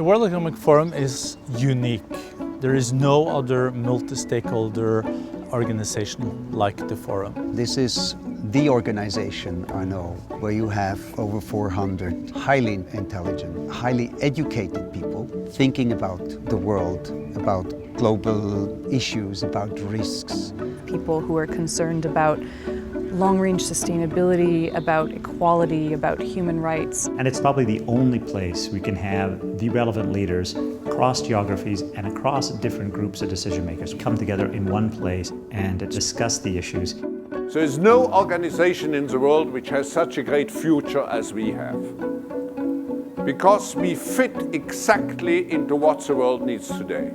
The World Economic Forum is unique. There is no other multi-stakeholder organization like the Forum. This is the organization I know where you have over 400 highly intelligent, highly educated people thinking about the world, about global issues, about risks. People who are concerned about long-range sustainability, about equality, about human rights. And it's probably the only place we can have the relevant leaders across geographies and across different groups of decision makers come together in one place and discuss the issues. There is no organization in the world which has such a great future as we have. Because we fit exactly into what the world needs today.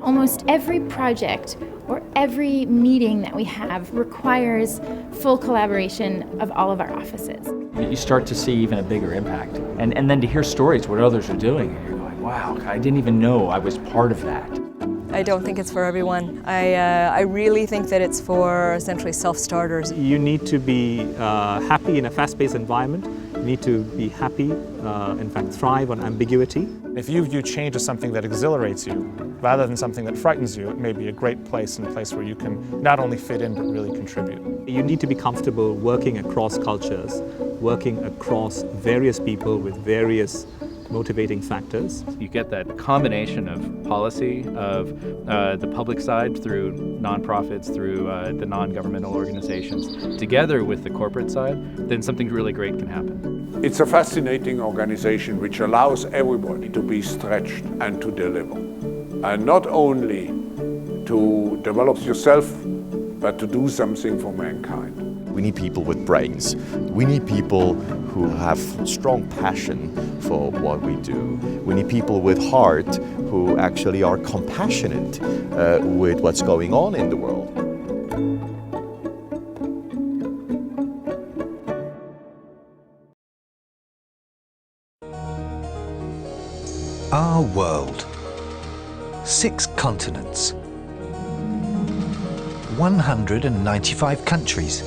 Almost every project or every meeting that we have requires full collaboration of all of our offices. You start to see even a bigger impact. And then to hear stories, what others are doing, and you're going, wow, I didn't even know I was part of that. I don't think it's for everyone. I really think that it's for essentially self-starters. You need to be happy in a fast-paced environment. You need to be happy, in fact thrive on ambiguity. If you view change as something that exhilarates you, rather than something that frightens you, it may be a great place and a place where you can not only fit in, but really contribute. You need to be comfortable working across cultures, working across various people with various motivating factors. You get that combination of policy, of the public side through nonprofits, through the non-governmental organizations, together with the corporate side, then something really great can happen. It's a fascinating organization which allows everybody to be stretched and to deliver. And not only to develop yourself, but to do something for mankind. We need people with brains. We need people who have strong passion for what we do. We need people with heart who actually are compassionate with what's going on in the world. Our world. 6 continents. 195 countries.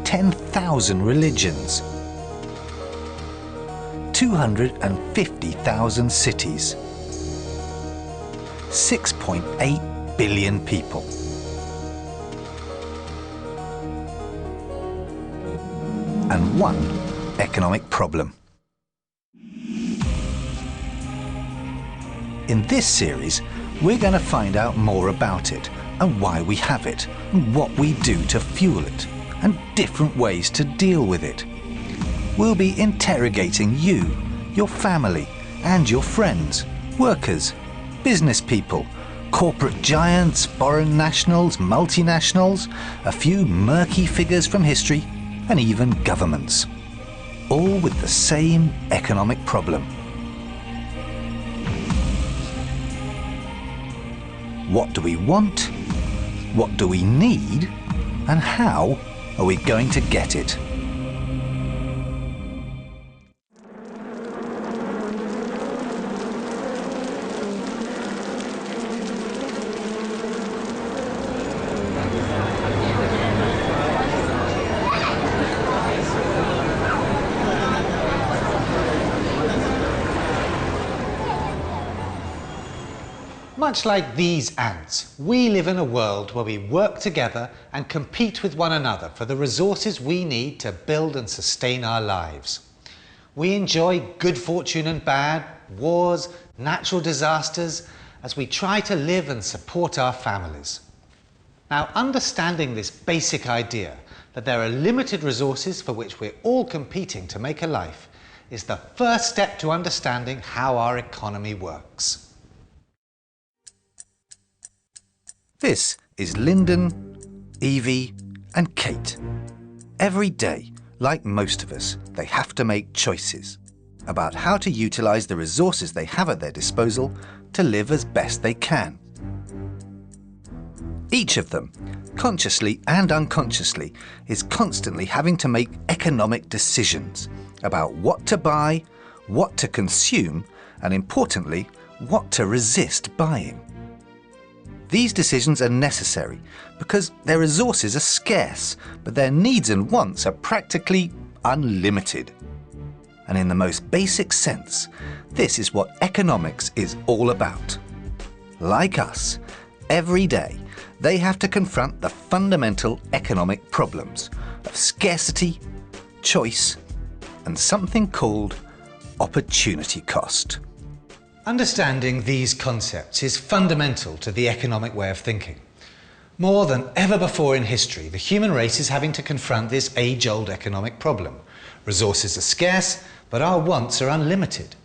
10,000 religions. 250,000 cities. 6.8 billion people. And one economic problem. In this series, we're going to find out more about it and why we have it and what we do to fuel it and different ways to deal with it. We'll be interrogating you, your family and your friends, workers, business people, corporate giants, foreign nationals, multinationals, a few murky figures from history and even governments. All with the same economic problem. What do we want? What do we need? And how are we going to get it? Much like these ants, we live in a world where we work together and compete with one another for the resources we need to build and sustain our lives. We enjoy good fortune and bad, wars, natural disasters, as we try to live and support our families. Now, understanding this basic idea that there are limited resources for which we're all competing to make a life is the first step to understanding how our economy works. This is Lyndon, Evie and Kate. Every day, like most of us, they have to make choices about how to utilise the resources they have at their disposal to live as best they can. Each of them, consciously and unconsciously, is constantly having to make economic decisions about what to buy, what to consume, and importantly, what to resist buying. These decisions are necessary because their resources are scarce, but their needs and wants are practically unlimited. And in the most basic sense, this is what economics is all about. Like us, every day, they have to confront the fundamental economic problems of scarcity, choice, and something called opportunity cost. Understanding these concepts is fundamental to the economic way of thinking. More than ever before in history, the human race is having to confront this age-old economic problem. Resources are scarce, but our wants are unlimited.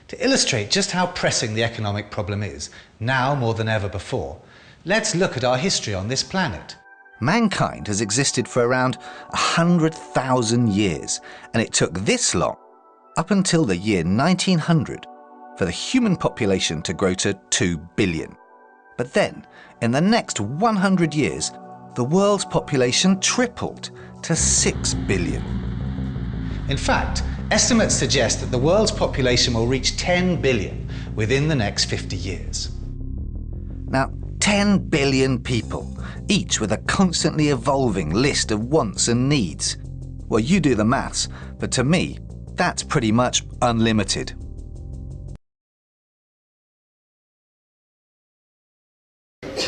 To illustrate just how pressing the economic problem is, now more than ever before, let's look at our history on this planet. Mankind has existed for around 100,000 years, and it took this long, up until the year 1900, for the human population to grow to 2 billion. But then, in the next 100 years, the world's population tripled to 6 billion. In fact, estimates suggest that the world's population will reach 10 billion within the next 50 years. Now, 10 billion people, each with a constantly evolving list of wants and needs. Well, you do the maths, but to me, that's pretty much unlimited.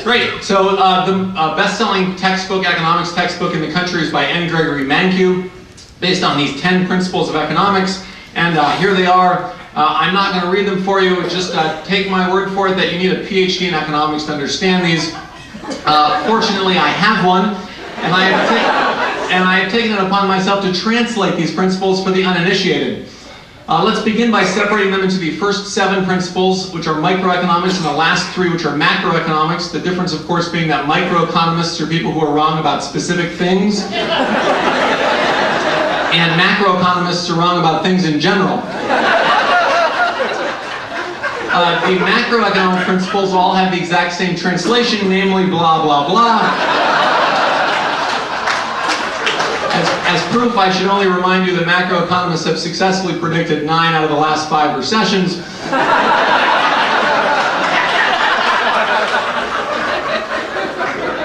Great. So the best-selling textbook, economics textbook in the country is by N. Gregory Mankiw, based on these 10 principles of economics. And here they are. I'm not going to read them for you. Just take my word for it that you need a PhD in economics to understand these. Fortunately, I have one, and I have taken it upon myself to translate these principles for the uninitiated. Let's begin by separating them into the first 7 principles, which are microeconomics, and the last 3, which are macroeconomics. The difference, of course, being that microeconomists are people who are wrong about specific things, and macroeconomists are wrong about things in general. The macroeconomic principles all have the exact same translation, namely blah, blah, blah. As proof, I should only remind you that macroeconomists have successfully predicted 9 out of the last 5 recessions.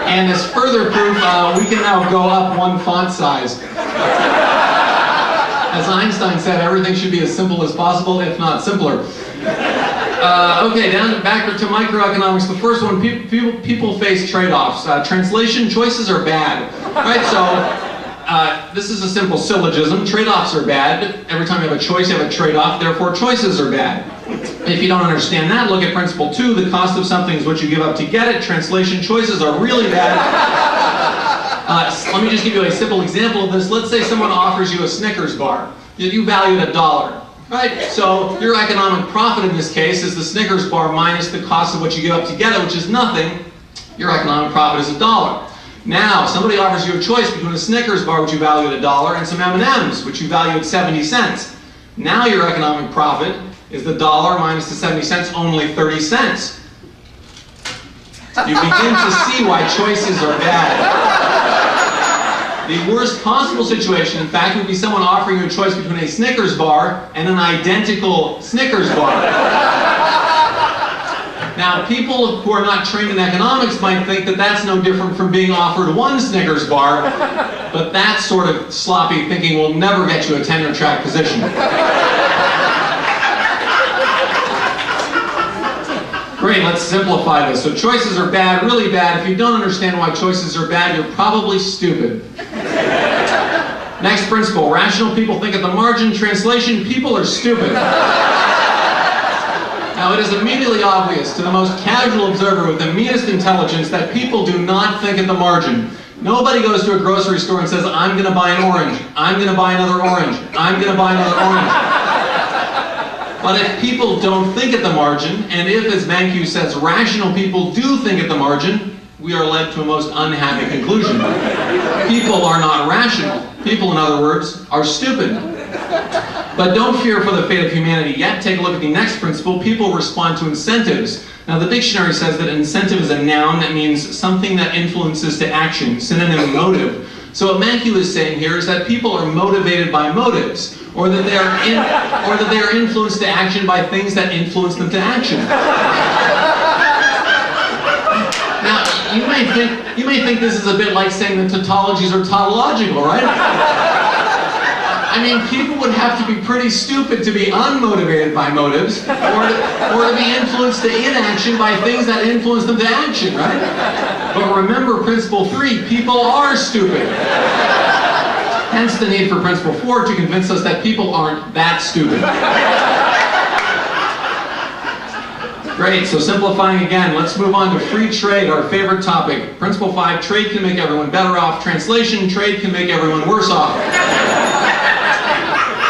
And as further proof, we can now go up 1 font size. As Einstein said, everything should be as simple as possible, if not simpler. Okay, back to microeconomics. The first one, people face trade-offs. Translation, choices are bad. Right, so this is a simple syllogism. Trade-offs are bad. Every time you have a choice, you have a trade-off. Therefore, choices are bad. If you don't understand that, look at principle 2. The cost of something is what you give up to get it. Translation, choices are really bad. Let me just give you a simple example of this. Let's say someone offers you a Snickers bar. You value it $1. Right? So your economic profit in this case is the Snickers bar minus the cost of what you give up to get it, which is nothing. Your economic profit is $1. Now, somebody offers you a choice between a Snickers bar, which you value at $1, and some M&Ms, which you value at 70 cents. Now your economic profit is the $1 minus the 70 cents, only 30 cents. You begin to see why choices are bad. The worst possible situation, in fact, would be someone offering you a choice between a Snickers bar and an identical Snickers bar. Now, people who are not trained in economics might think that that's no different from being offered 1 Snickers bar, but that sort of sloppy thinking will never get you a tenure-track position. Great, let's simplify this. So choices are bad, really bad. If you don't understand why choices are bad, you're probably stupid. Next principle, rational people think at the margin. Translation, people are stupid. Now, it is immediately obvious to the most casual observer with the meanest intelligence that people do not think at the margin. Nobody goes to a grocery store and says, I'm going to buy an orange, I'm going to buy another orange, I'm going to buy another orange. But if people don't think at the margin, and if, as Mankiw says, rational people do think at the margin, we are led to a most unhappy conclusion. People are not rational. People, in other words, are stupid. But don't fear for the fate of humanity yet. Take a look at the next principle. People respond to incentives. Now, the dictionary says that incentive is a noun that means something that influences to action, synonym motive. So what Mankiw is saying here is that people are motivated by motives, or that they are influenced to action by things that influence them to action. Now, you may think this is a bit like saying that tautologies are tautological, right? I mean, people would have to be pretty stupid to be unmotivated by motives, or to be influenced to inaction by things that influence them to action, right? But remember principle 3, people are stupid. Hence the need for principle 4 to convince us that people aren't that stupid. Great, so simplifying again, let's move on to free trade, our favorite topic. Principle 5, trade can make everyone better off. Translation, trade can make everyone worse off.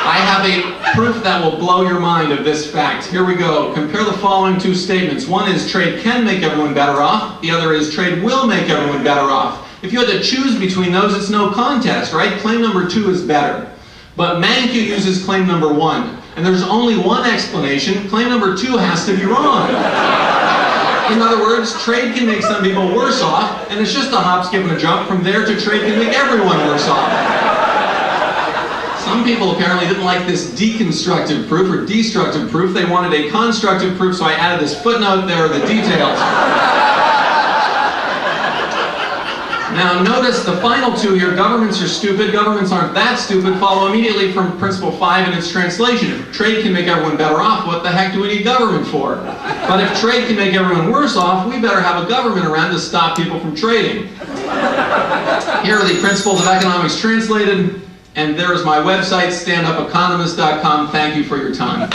I have a proof that will blow your mind of this fact. Here we go. Compare the following two statements. One is trade can make everyone better off. The other is trade will make everyone better off. If you had to choose between those, it's no contest, right? Claim number 2 is better. But Mankiw uses claim number 1. And there's only one explanation. Claim number 2 has to be wrong. In other words, trade can make some people worse off, and it's just a hop, skip, and a jump from there to trade can make everyone worse off. Some people apparently didn't like this deconstructive proof or destructive proof. They wanted a constructive proof, so I added this footnote. There are the details. Now notice the final two here, governments are stupid, governments aren't that stupid, follow immediately from principle 5 in its translation. If trade can make everyone better off, what the heck do we need government for? But if trade can make everyone worse off, we better have a government around to stop people from trading. Here are the principles of economics translated, and there's my website, standupeconomist.com. Thank you for your time.